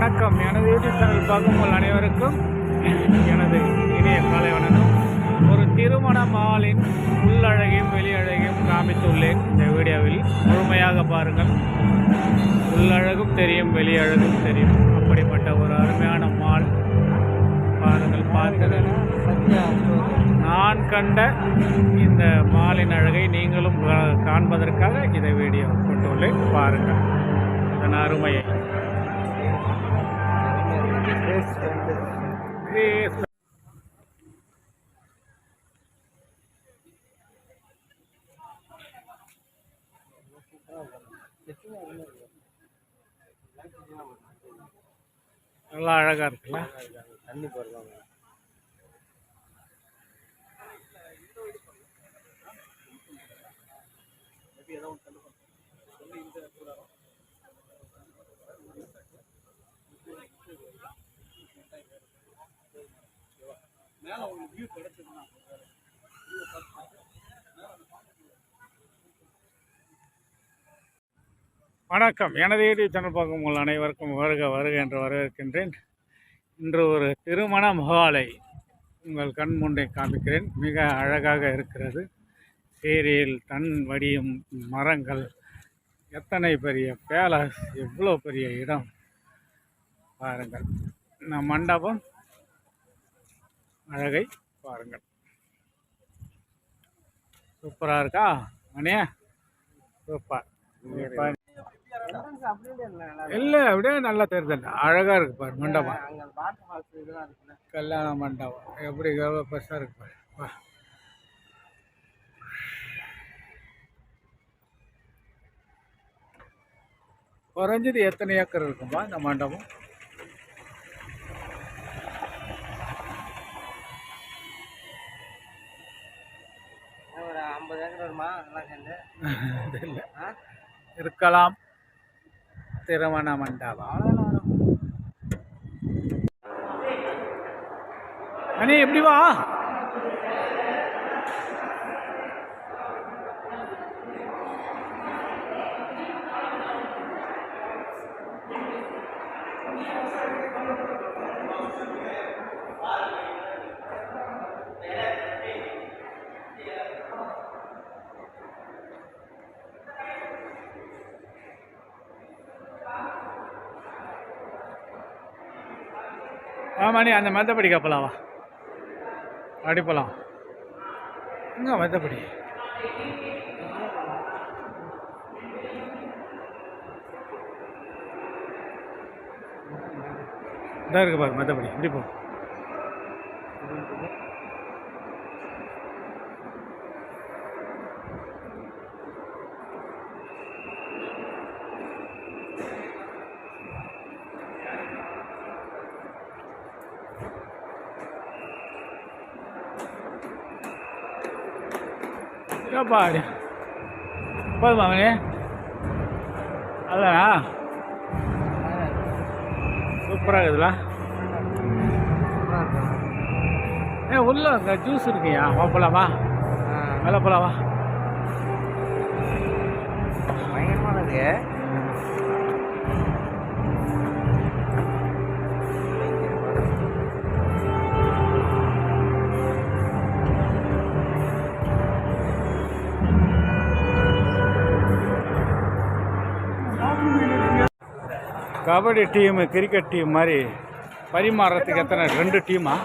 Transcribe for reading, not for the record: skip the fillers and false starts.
வணக்கம். எனது YouTube channel பார்க்கும் உங்கள் அனைவருக்கும் எனது இணைய காலை வணக்கம். ஒரு திருமண மாலின் உள்ளழகையும் வெளியழகையும் காமித்துள்ளேன். இந்த வீடியோவில் முழுமையாக பாருங்கள். உள்ளழகும் தெரியும், வெளியழகும் தெரியும். அப்படிப்பட்ட ஒரு அருமையான மால் பாருங்கள். பார்க்கிறேன். நான் கண்ட இந்த மாலின் அழகை நீங்களும் காண்பதற்காக இதை வீடியோ போட்டுள்ளேன். பாருங்கள் அதன் அருமையை. நல்லா அழகா இருக்குல்ல. தண்ணி போடலாம். வணக்கம். எனது யூடியூப் சேனல் பார்க்கும் உங்கள் அனைவருக்கும் வருக வருக என்று வரவேற்கின்றேன். இன்று ஒரு திருமண மகாலை உங்கள் கண் முன்னே காமிக்கிறேன். மிக அழகாக இருக்கிறது. சேரியில் தன் வடியும் மரங்கள், எத்தனை பெரிய பேலஸ், எவ்வளோ பெரிய இடம் பாருங்கள். நம் மண்டபம் அழகை பாருங்கள். சூப்பராக இருக்கா மணியா? சூப்பர். இல்லை அப்படியே நல்லா தெரியுது. அழகாக இருக்கு பாரு மண்டபம். கல்யாண மண்டபம் எப்படி எவ்வளோ பெருசாக இருக்கு பாரு. குறைஞ்சது எத்தனை ஏக்கர் இருக்கும்பா இந்த மண்டபம்? ஒரு 50 ஏக்கர் வருமா? இல்லை இருக்கலாம். திருமண மண்டபம் அண்ணே எப்படி வா? ஆமாண்ணே அந்த மற்றபடி கப்பலாம். வா அடிப்பலாம். எங்கே மற்றபடி? இதாக இருக்கு பாரு மற்றபடி. இப்படி போ. பாரு போதுமா மணி? அதானா சூப்பராக இருக்குதுல. உள்ள இந்த ஜூஸ் இருக்குயா. போகலாமா? மேலே போகலாமா? பயங்கரமாக இருக்கு. கபடி டீமு, கிரிக்கெட் டீம் மாதிரி பரிமாறத்துக்கு எத்தனை? 2 டீமா?